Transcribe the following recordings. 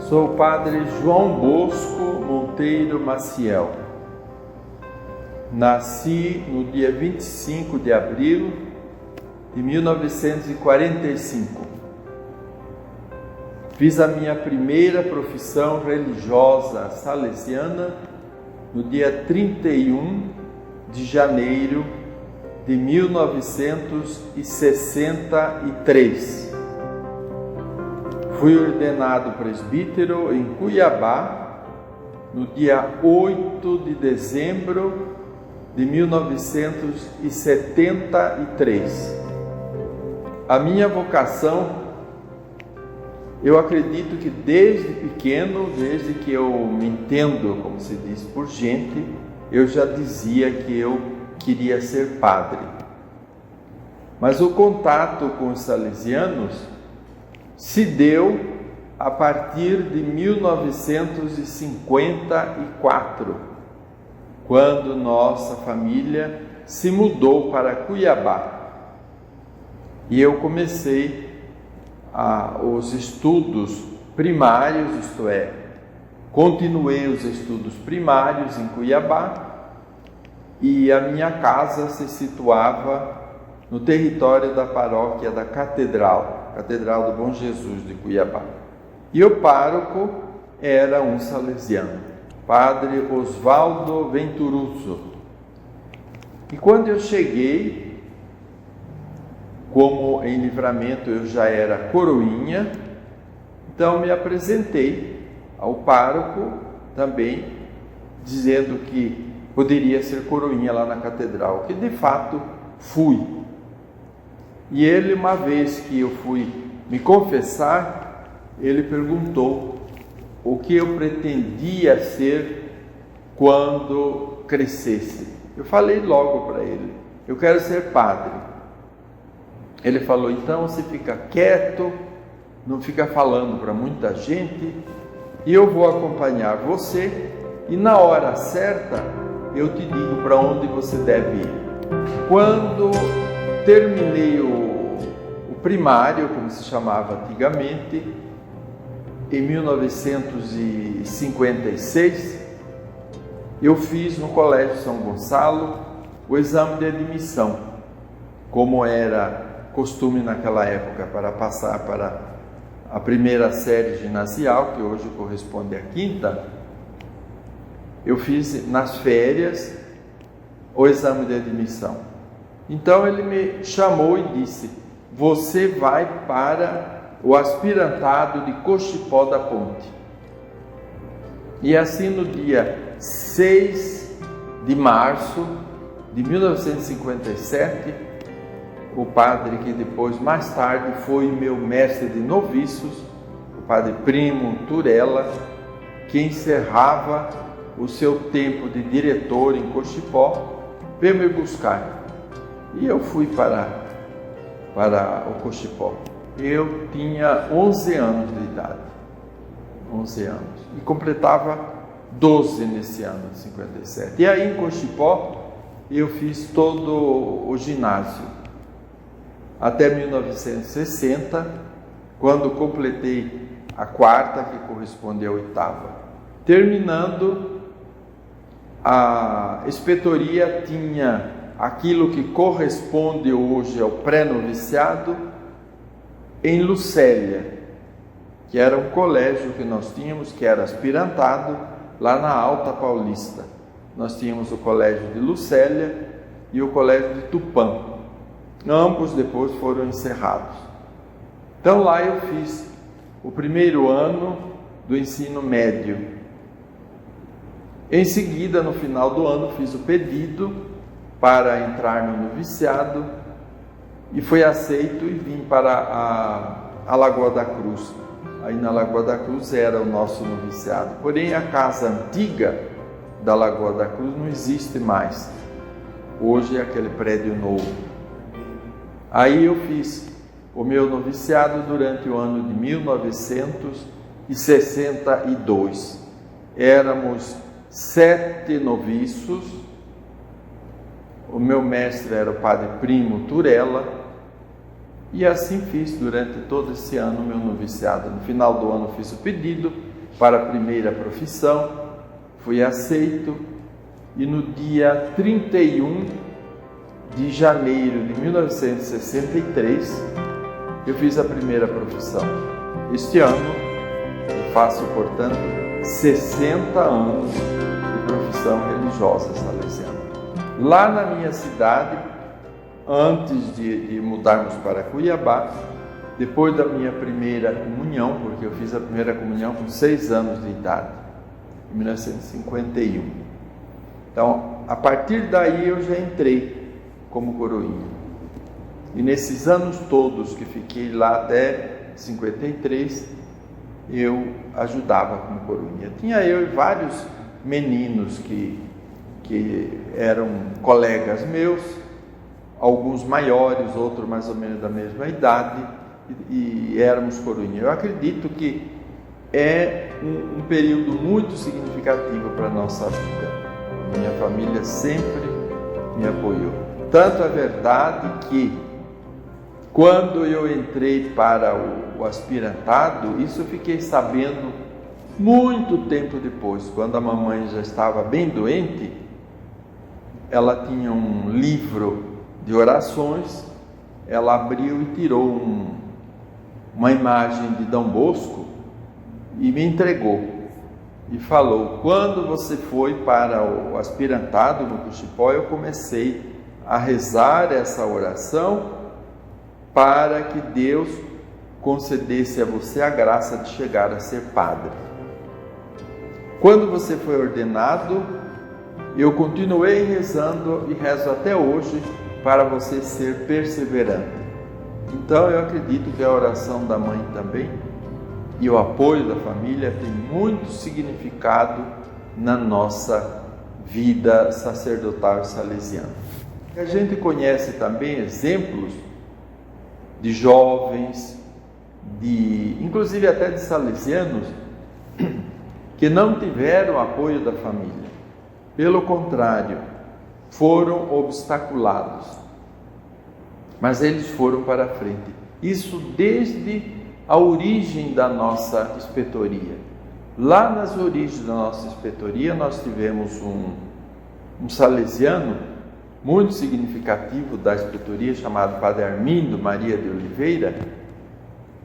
Sou o padre João Bosco Monteiro Maciel. Nasci no dia 25 de abril de 1945. Fiz a minha primeira profissão religiosa salesiana no dia 31 de janeiro de 1963. Fui ordenado presbítero em Cuiabá no dia 8 de dezembro de 1973. A minha vocação, eu acredito que desde pequeno, desde que eu me entendo, como se diz, por gente, eu já dizia que eu queria ser padre. Mas o contato com os salesianos se deu a partir de 1954, quando nossa família se mudou para Cuiabá. E eu comecei os estudos primários, isto é, continuei os estudos primários em Cuiabá, e a minha casa se situava no território da paróquia da Catedral do Bom Jesus de Cuiabá. E o pároco era um salesiano, padre Osvaldo Venturoso. E quando eu cheguei, como em Livramento eu já era coroinha, então me apresentei ao pároco também, dizendo que poderia ser coroinha lá na catedral, que de fato fui. E ele, uma vez que eu fui me confessar, ele perguntou o que eu pretendia ser quando crescesse. Eu falei logo para ele, eu quero ser padre. Ele falou, então você fica quieto, não fica falando para muita gente, e eu vou acompanhar você, e na hora certa eu te digo para onde você deve ir. Quando terminei o primário, como se chamava antigamente, em 1956, eu fiz no Colégio São Gonçalo o exame de admissão, como era costume naquela época para passar para a primeira série ginasial, que hoje corresponde à quinta. Eu fiz nas férias o exame de admissão. Então ele me chamou e disse, você vai para o aspirantado de Cochipó da Ponte. E assim no dia 6 de março de 1957, o padre que depois, mais tarde, foi meu mestre de noviços, o padre Primo Turella, que encerrava o seu tempo de diretor em Cochipó, veio me buscar. E eu fui para o Cochipó. Eu tinha 11 anos de idade, 11 anos, e completava 12 nesse ano de 57. E aí em Cochipó eu fiz todo o ginásio, até 1960, quando completei a quarta, que corresponde à oitava. Terminando, a inspetoria tinha aquilo que corresponde hoje ao pré-noviciado em Lucélia, que era um colégio que nós tínhamos, que era aspirantado lá na Alta Paulista. Nós tínhamos o colégio de Lucélia e o colégio de Tupã. Ambos depois foram encerrados. Então lá eu fiz o primeiro ano do ensino médio. Em seguida, no final do ano, fiz o pedido para entrar no noviciado e foi aceito e vim para a Lagoa da Cruz. Aí na Lagoa da Cruz era o nosso noviciado. Porém, a casa antiga da Lagoa da Cruz não existe mais. Hoje é aquele prédio novo. Aí eu fiz o meu noviciado durante o ano de 1962. Éramos 7 noviços. O meu mestre era o padre Primo Turella, e assim fiz durante todo esse ano meu noviciado. No final do ano fiz o pedido para a primeira profissão, fui aceito e no dia 31 de janeiro de 1963 eu fiz a primeira profissão. Este ano eu faço, portanto, 60 anos de profissão religiosa salesiana. Lá na minha cidade, antes de mudarmos para Cuiabá, depois da minha primeira comunhão, porque eu fiz a primeira comunhão com 6 anos de idade, em 1951. Então, a partir daí eu já entrei como coroinha. E nesses anos todos que fiquei lá até 53, eu ajudava como coroinha. Tinha eu e vários meninos que eram colegas meus, alguns maiores, outros mais ou menos da mesma idade, e éramos coroinha. Eu acredito que é um período muito significativo para a nossa vida. Minha família sempre me apoiou. Tanto é verdade que quando eu entrei para o aspirantado, isso eu fiquei sabendo muito tempo depois, quando a mamãe já estava bem doente. Ela tinha um livro de orações, ela abriu e tirou uma imagem de Dom Bosco e me entregou e falou: quando você foi para o aspirantado no Cuchipó, eu comecei a rezar essa oração para que Deus concedesse a você a graça de chegar a ser padre. Quando você foi ordenado, eu continuei rezando e rezo até hoje para você ser perseverante. Então eu acredito que a oração da mãe também e o apoio da família tem muito significado na nossa vida sacerdotal salesiana. A gente conhece também exemplos de jovens, inclusive até de salesianos, que não tiveram apoio da família. Pelo contrário, foram obstaculados. Mas eles foram para a frente. Isso desde a origem da nossa inspetoria. Lá nas origens da nossa inspetoria, nós tivemos um salesiano muito significativo da inspetoria, chamado Padre Armindo Maria de Oliveira.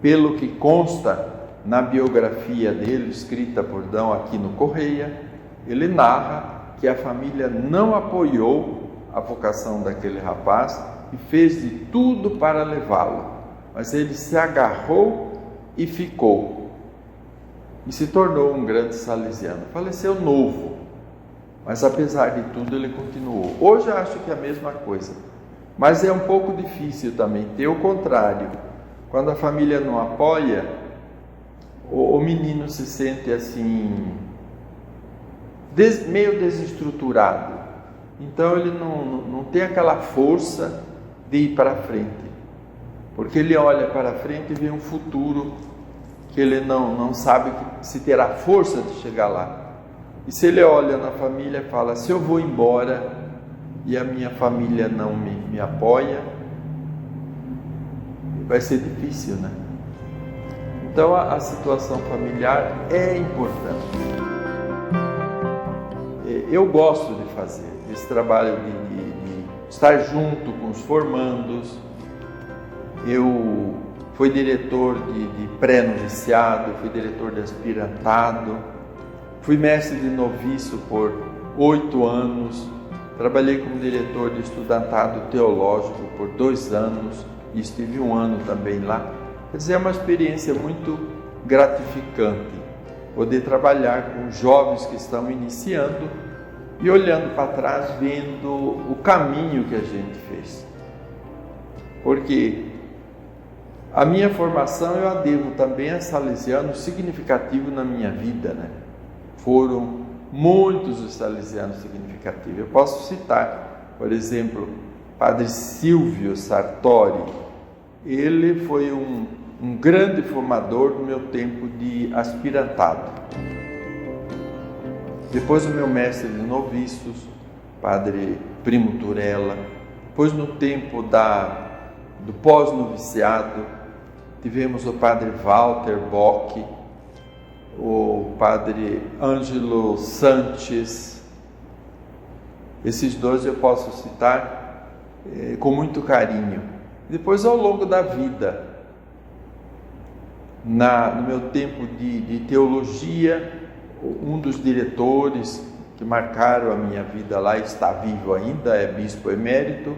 Pelo que consta na biografia dele, escrita por D. Aquino Correia, ele narra que a família não apoiou a vocação daquele rapaz e fez de tudo para levá-lo, mas ele se agarrou e ficou, e se tornou um grande salesiano. Faleceu novo, mas apesar de tudo ele continuou. Hoje eu acho que é a mesma coisa, mas é um pouco difícil também ter o contrário. Quando a família não apoia, o menino se sente assim, meio desestruturado. Então ele não tem aquela força de ir para frente, porque ele olha para frente e vê um futuro que ele não sabe se terá força de chegar lá. E se ele olha na família e fala: se eu vou embora e a minha família não me apoia, vai ser difícil, né? Então a situação familiar é importante. Eu gosto de fazer esse trabalho de estar junto com os formandos. Eu fui diretor de pré-noviciado, fui diretor de aspirantado, fui mestre de noviço por 8 anos, trabalhei como diretor de estudantado teológico por 2 anos e estive 1 ano também lá. Quer dizer, é uma experiência muito gratificante poder trabalhar com jovens que estão iniciando e olhando para trás, vendo o caminho que a gente fez. Porque a minha formação eu a devo também a salesianos significativos na minha vida, né? Foram muitos os salesianos significativos. Eu posso citar, por exemplo, Padre Silvio Sartori. Ele foi um grande formador do meu tempo de aspirantado. Depois o meu mestre de noviços, Padre Primo Turella. Depois, no tempo do pós-noviciado, tivemos o Padre Walter Bock. o padre Ângelo Sanches. Esses dois eu posso citar com muito carinho. Depois, ao longo da vida, no meu tempo de teologia, um dos diretores que marcaram a minha vida lá, está vivo ainda, é bispo emérito,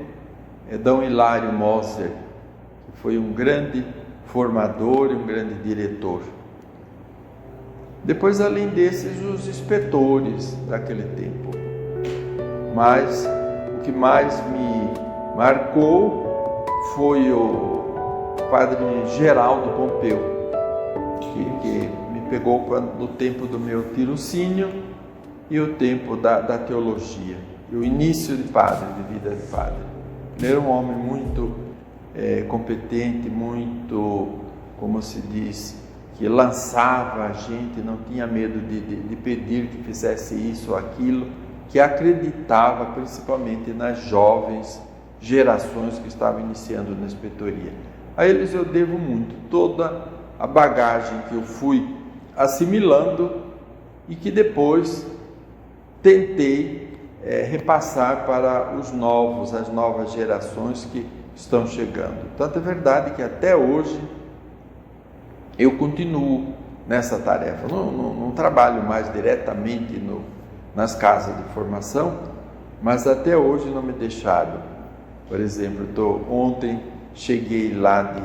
é D. Hilário Moser, que foi um grande formador e um grande diretor. Depois, além desses, os inspetores daquele tempo. Mas o que mais me marcou foi o padre Geraldo Pompeu, que me pegou no tempo do meu tirocínio e o tempo da teologia, e o início de padre, de vida de padre. Ele era um homem muito competente, muito, como se diz, que lançava a gente, não tinha medo de pedir que fizesse isso ou aquilo, que acreditava principalmente nas jovens gerações que estavam iniciando na inspetoria. A eles eu devo muito, toda a bagagem que eu fui assimilando e que depois tentei repassar para as novas gerações que estão chegando. Tanto é verdade que até hoje eu continuo nessa tarefa. Não trabalho mais diretamente nas casas de formação, mas até hoje não me deixaram. Por exemplo, ontem cheguei lá de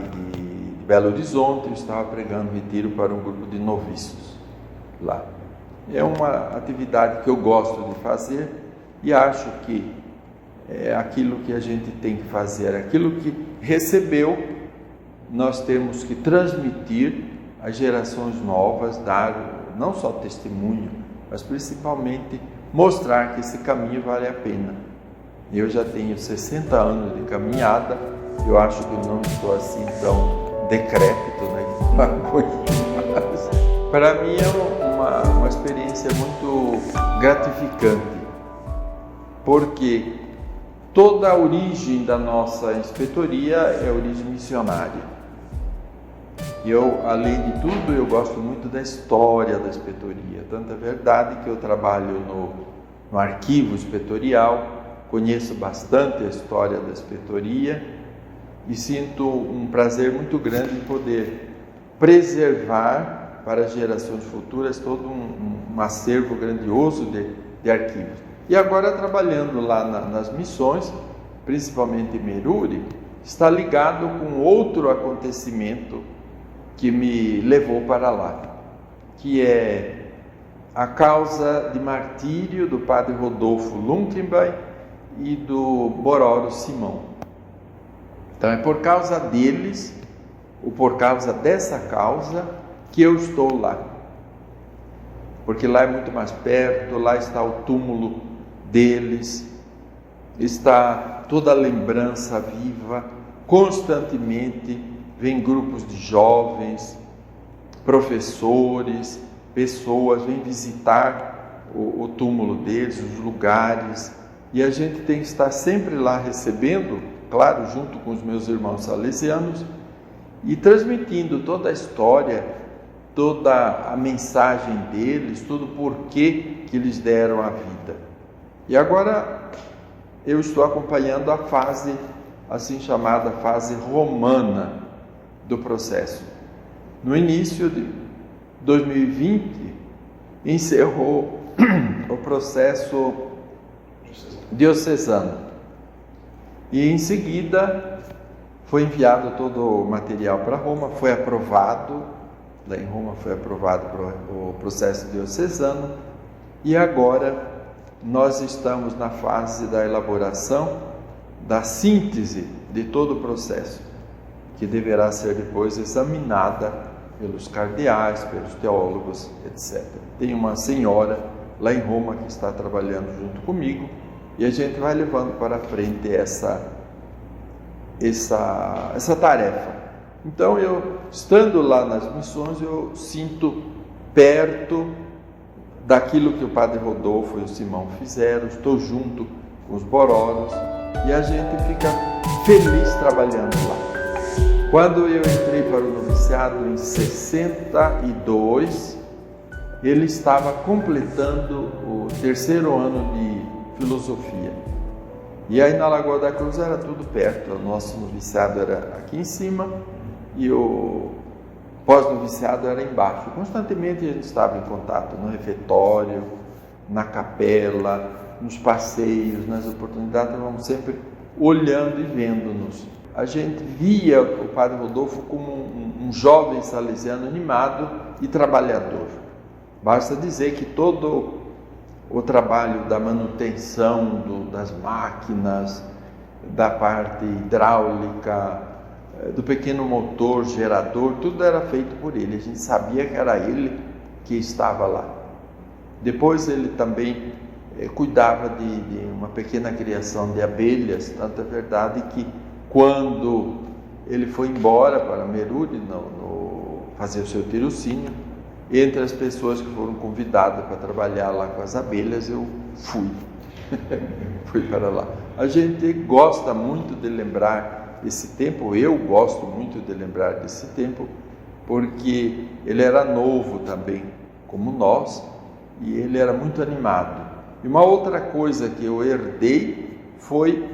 Belo Horizonte, estava pregando retiro para um grupo de noviços lá. É uma atividade que eu gosto de fazer e acho que é aquilo que a gente tem que fazer, aquilo que recebeu, nós temos que transmitir às gerações novas, dar não só testemunho, mas principalmente mostrar que esse caminho vale a pena. Eu já tenho 60 anos de caminhada, eu acho que eu não estou assim tão decrépito, né? Para mim é uma experiência muito gratificante, porque toda a origem da nossa inspetoria é origem missionária. Eu, além de tudo, eu gosto muito da história da inspetoria. Tanto é verdade que eu trabalho no arquivo inspetorial, conheço bastante a história da inspetoria e sinto um prazer muito grande em poder preservar para as gerações futuras todo um acervo grandioso de arquivos. E agora, trabalhando lá nas missões, principalmente em Meruri, está ligado com outro acontecimento que me levou para lá, que é a causa de martírio do padre Rodolfo Lunkenbein e do Bororo Simão. Então é por causa deles, ou por causa dessa causa, que eu estou lá. Porque lá é muito mais perto, lá está o túmulo deles, está toda a lembrança viva, constantemente vem grupos de jovens, professores, pessoas, vêm visitar o túmulo deles, os lugares, e a gente tem que estar sempre lá recebendo, claro, junto com os meus irmãos salesianos, e transmitindo toda a história, toda a mensagem deles, todo o porquê que eles deram a vida. E agora eu estou acompanhando a fase, assim chamada fase romana do processo. No início de 2020, encerrou o processo diocesano. E em seguida foi enviado todo o material para Roma, foi aprovado, lá em Roma foi aprovado o processo diocesano, e agora nós estamos na fase da elaboração, da síntese de todo o processo, que deverá ser depois examinada pelos cardeais, pelos teólogos, etc. Tem uma senhora lá em Roma que está trabalhando junto comigo e a gente vai levando para frente essa tarefa. Então, eu, estando lá nas missões, eu sinto perto daquilo que o padre Rodolfo e o Simão fizeram, estou junto com os Bororos e a gente fica feliz trabalhando lá. Quando eu entrei para o noviciado em 62, ele estava completando o 3º ano de filosofia. E aí na Lagoa da Cruz era tudo perto, o nosso noviciado era aqui em cima e o pós-noviciado era embaixo. Constantemente a gente estava em contato no refeitório, na capela, nos passeios, nas oportunidades, estávamos sempre olhando e vendo-nos. A gente via o Padre Rodolfo como um jovem salesiano animado e trabalhador. Basta dizer que todo o trabalho da manutenção das máquinas, da parte hidráulica, do pequeno motor, gerador, tudo era feito por ele. A gente sabia que era ele que estava lá. Depois ele também cuidava de uma pequena criação de abelhas, tanto é verdade que quando ele foi embora para Meruri fazer o seu tirocínio, entre as pessoas que foram convidadas para trabalhar lá com as abelhas, eu fui. Fui para lá. A gente gosta muito de lembrar esse tempo, eu gosto muito de lembrar desse tempo, porque ele era novo também, como nós, e ele era muito animado. E uma outra coisa que eu herdei foi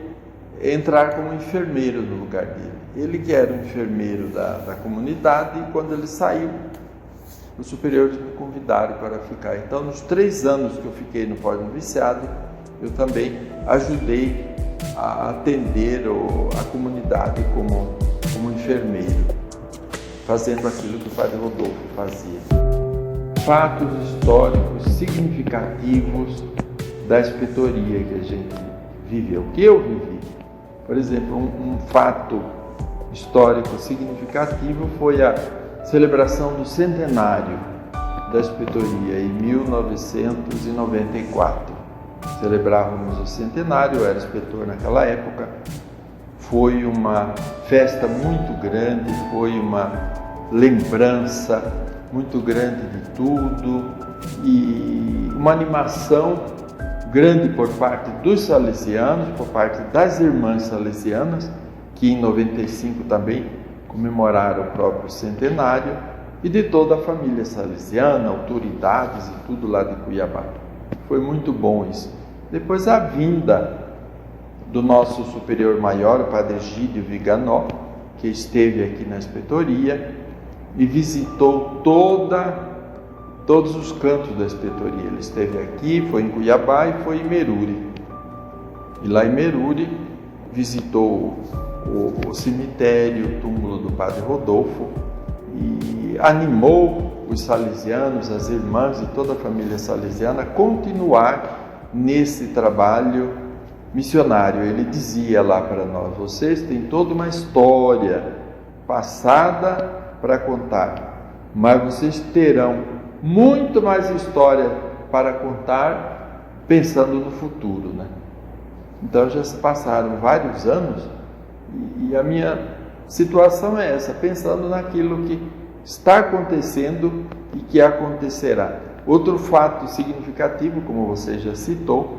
entrar como enfermeiro no lugar dele. Ele que era o enfermeiro da comunidade, e quando ele saiu, os superiores me convidaram para ficar. Então, nos 3 anos que eu fiquei no pós-noviciado, eu também ajudei a atender a comunidade como enfermeiro, fazendo aquilo que o Padre Rodolfo fazia. Fatos históricos significativos da inspetoria que a gente viveu, que eu vivi. Por exemplo, um fato histórico significativo foi a celebração do centenário da inspetoria em 1994. Celebrávamos o centenário, eu era inspetor naquela época. Foi uma festa muito grande, foi uma lembrança muito grande de tudo e uma animação grande por parte dos salesianos, por parte das irmãs salesianas, que em 95 também comemoraram o próprio centenário, e de toda a família salesiana, autoridades e tudo lá de Cuiabá. Foi muito bom isso. Depois a vinda do nosso superior maior, o Padre Egídio Viganò, que esteve aqui na inspetoria e visitou todos os cantos da inspetoria. Ele esteve aqui, foi em Cuiabá e foi em Meruri. E lá em Meruri visitou o cemitério, o túmulo do Padre Rodolfo e animou os salesianos, as irmãs e toda a família salesiana a continuar nesse trabalho missionário. Ele dizia lá para nós: vocês têm toda uma história passada para contar, mas vocês terão muito mais história para contar pensando no futuro, né? Então já se passaram vários anos e a minha situação é essa, pensando naquilo que está acontecendo e que acontecerá. Outro fato significativo, como você já citou,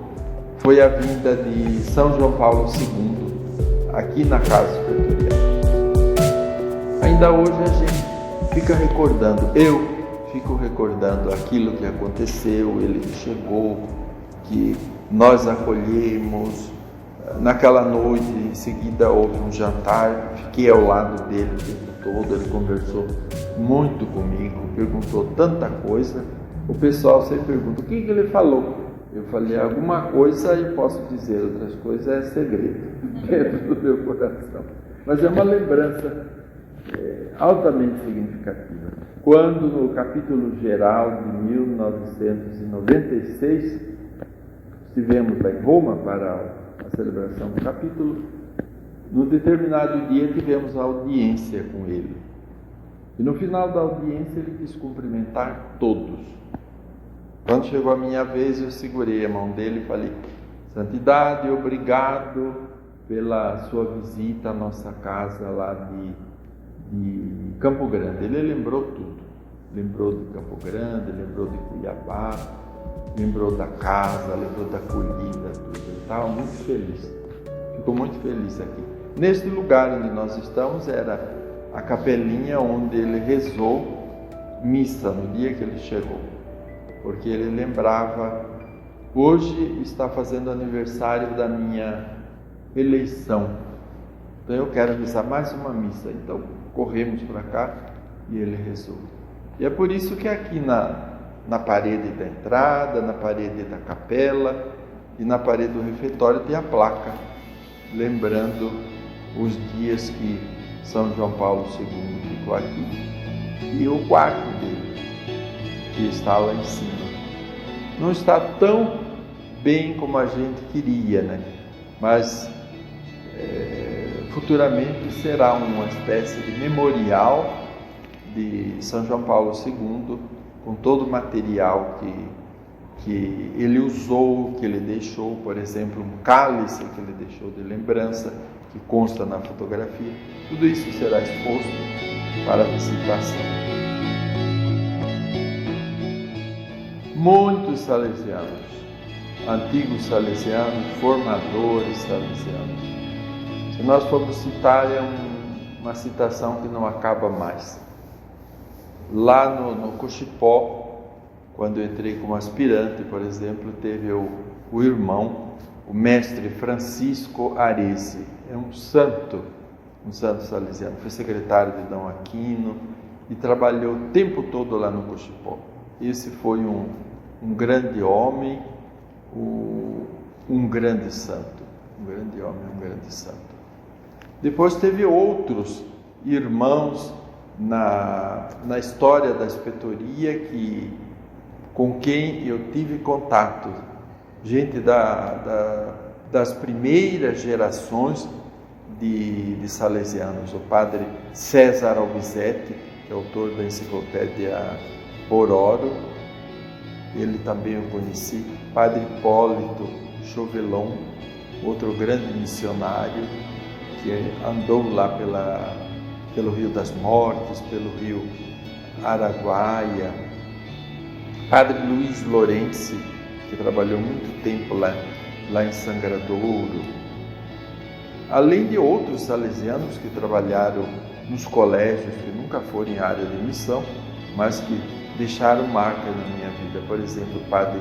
foi a vinda de São João Paulo II aqui na Casa Inspetorial. Ainda hoje a gente fica recordando, eu fico recordando aquilo que aconteceu, ele chegou, que nós acolhemos. Naquela noite, em seguida, houve um jantar, fiquei ao lado dele o tempo todo, ele conversou muito comigo, perguntou tanta coisa. O pessoal sempre pergunta: o que ele falou? Eu falei: alguma coisa eu posso dizer, outras coisas é segredo dentro do meu coração. Mas é uma lembrança altamente significativa. Quando, no capítulo geral de 1996, estivemos lá em Roma para a celebração do capítulo, no determinado dia tivemos a audiência com ele. E no final da audiência ele quis cumprimentar todos. Quando chegou a minha vez, eu segurei a mão dele e falei: Santidade, obrigado pela sua visita à nossa casa lá de Campo Grande. Ele lembrou tudo. Lembrou de Campo Grande, lembrou de Cuiabá, lembrou da casa, lembrou da acolhida, tudo. Ele estava muito feliz. Ficou muito feliz aqui. Neste lugar onde nós estamos era a capelinha onde ele rezou missa no dia que ele chegou. porque ele lembrava: hoje está fazendo aniversário da minha eleição, então eu quero rezar mais uma missa. Então corremos para cá e ele rezou. E é por isso que aqui na parede da entrada, na parede da capela e na parede do refeitório tem a placa, lembrando os dias que São João Paulo II ficou aqui, e o quarto dele, que está lá em cima. Não está tão bem como a gente queria, né? Mas futuramente será uma espécie de memorial de São João Paulo II, com todo o material que ele usou, que ele deixou, por exemplo, um cálice que ele deixou de lembrança, que consta na fotografia. Tudo isso será exposto para visitação. Muitos salesianos, antigos salesianos, formadores salesianos. Se nós formos citar, é uma citação que não acaba mais. Lá no Cochipó, quando eu entrei como aspirante, por exemplo, teve o irmão, o mestre Francisco Arese. É um santo salesiano. Foi secretário de Dom Aquino e trabalhou o tempo todo lá no Cochipó. Esse foi um grande homem, um grande santo. Um grande homem, um grande santo. Depois teve outros irmãos na história da inspetoria com quem eu tive contato, gente das primeiras gerações de salesianos. O padre César Albisetti, que é autor da enciclopédia Bororo, ele também eu conheci. Padre Hipólito Chauvelon, outro grande missionário, que andou lá pelo Rio das Mortes, pelo Rio Araguaia. Padre Luiz Lourenço, que trabalhou muito tempo lá em Sangradouro. Além de outros salesianos que trabalharam nos colégios, que nunca foram em área de missão, mas que deixaram marca na minha vida. Por exemplo, o Padre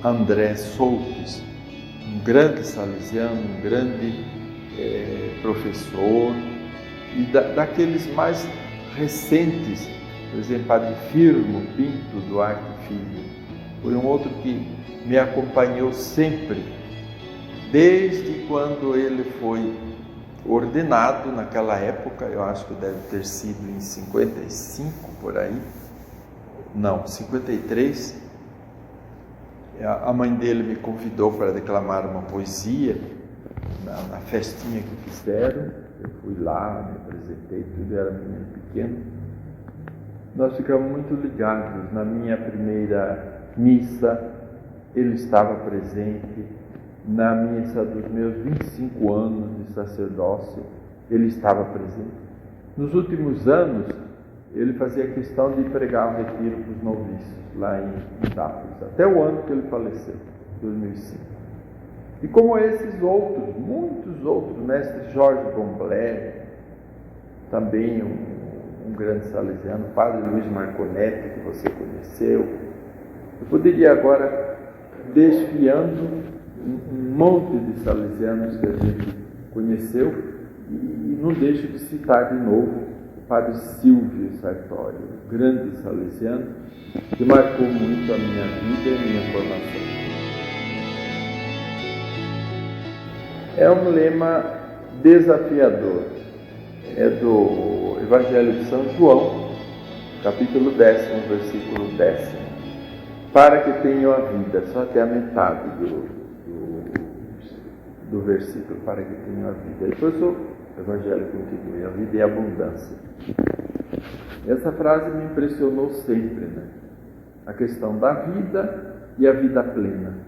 André Soltes, um grande salesiano, um grande professor. E daqueles mais recentes, por exemplo, Padre Firmo Pinto Duarte Filho, foi um outro que me acompanhou sempre, desde quando ele foi ordenado naquela época. Eu acho que deve ter sido em 55, por aí. Não, 53. A mãe dele me convidou para declamar uma poesia na festinha que fizeram. Eu fui lá, me apresentei, tudo, era menino pequeno. Nós ficamos muito ligados. Na minha primeira missa, ele estava presente. Na missa dos meus 25 anos de sacerdócio, ele estava presente. Nos últimos anos, ele fazia questão de pregar o retiro para os noviços, lá em Itápolis, até o ano que ele faleceu, 2005. E como esses outros, muitos outros, o mestre Jorge Gomblé, também um grande salesiano, o padre Luiz Marconetti, que você conheceu. Eu poderia agora, desfiando um monte de salesianos que a gente conheceu, e não deixo de citar de novo o padre Silvio Sartori, um grande salesiano, que marcou muito a minha vida e a minha formação. É um lema desafiador, é do Evangelho de São João, capítulo 10, versículo 10. Para que tenham a vida, só até a metade do versículo, para que tenham a vida. Depois o Evangelho continua, a vida e a abundância. Essa frase me impressionou sempre, né? A questão da vida e a vida plena.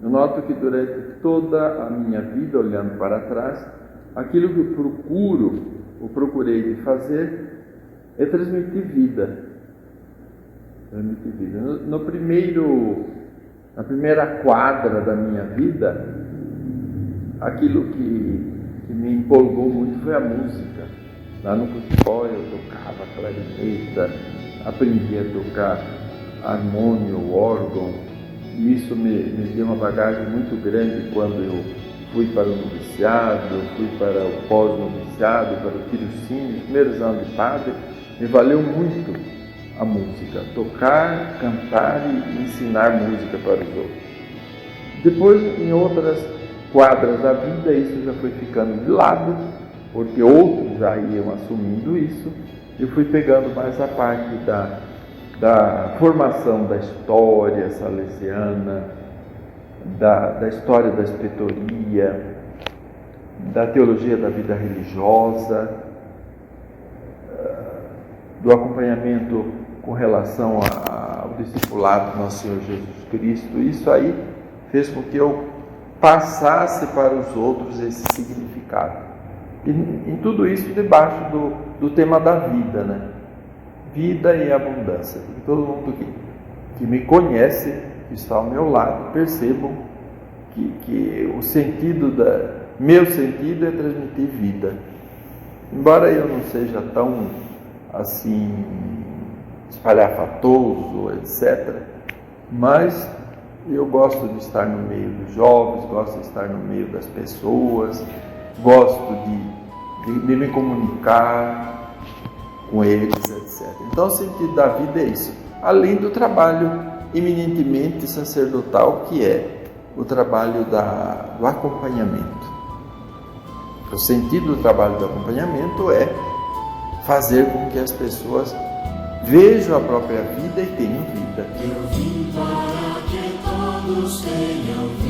Eu noto que durante toda a minha vida, olhando para trás, aquilo que eu procurei de fazer é transmitir vida. Na primeira quadra da minha vida, aquilo que me empolgou muito foi a música. Lá no Cochipó eu tocava clarineta, aprendi a tocar harmônio, o órgão. E isso me deu uma bagagem muito grande quando eu fui para o noviciado, fui para o pós-noviciado, para o tirocínio, primeiros anos de padre. Me valeu muito a música, tocar, cantar e ensinar música para os outros. Depois, em outras quadras da vida, isso já foi ficando de lado, porque outros já iam assumindo isso. Eu fui pegando mais a parte da formação da história salesiana, da história da escritoria, da teologia da vida religiosa, do acompanhamento com relação ao discipulado do nosso Senhor Jesus Cristo. Isso aí fez com que eu passasse para os outros esse significado. E em tudo isso debaixo do tema da vida, né? Vida e abundância. E todo mundo que me conhece, que está ao meu lado, percebam que o sentido meu sentido é transmitir vida. Embora eu não seja tão assim espalhafatoso, etc., mas eu gosto de estar no meio dos jovens, gosto de estar no meio das pessoas, gosto de me comunicar com eles, etc. Então o sentido da vida é isso, além do trabalho eminentemente sacerdotal, que é o trabalho do acompanhamento. O sentido do trabalho do acompanhamento é fazer com que as pessoas vejam a própria vida e tenham vida. Eu vim para que todos tenham vida.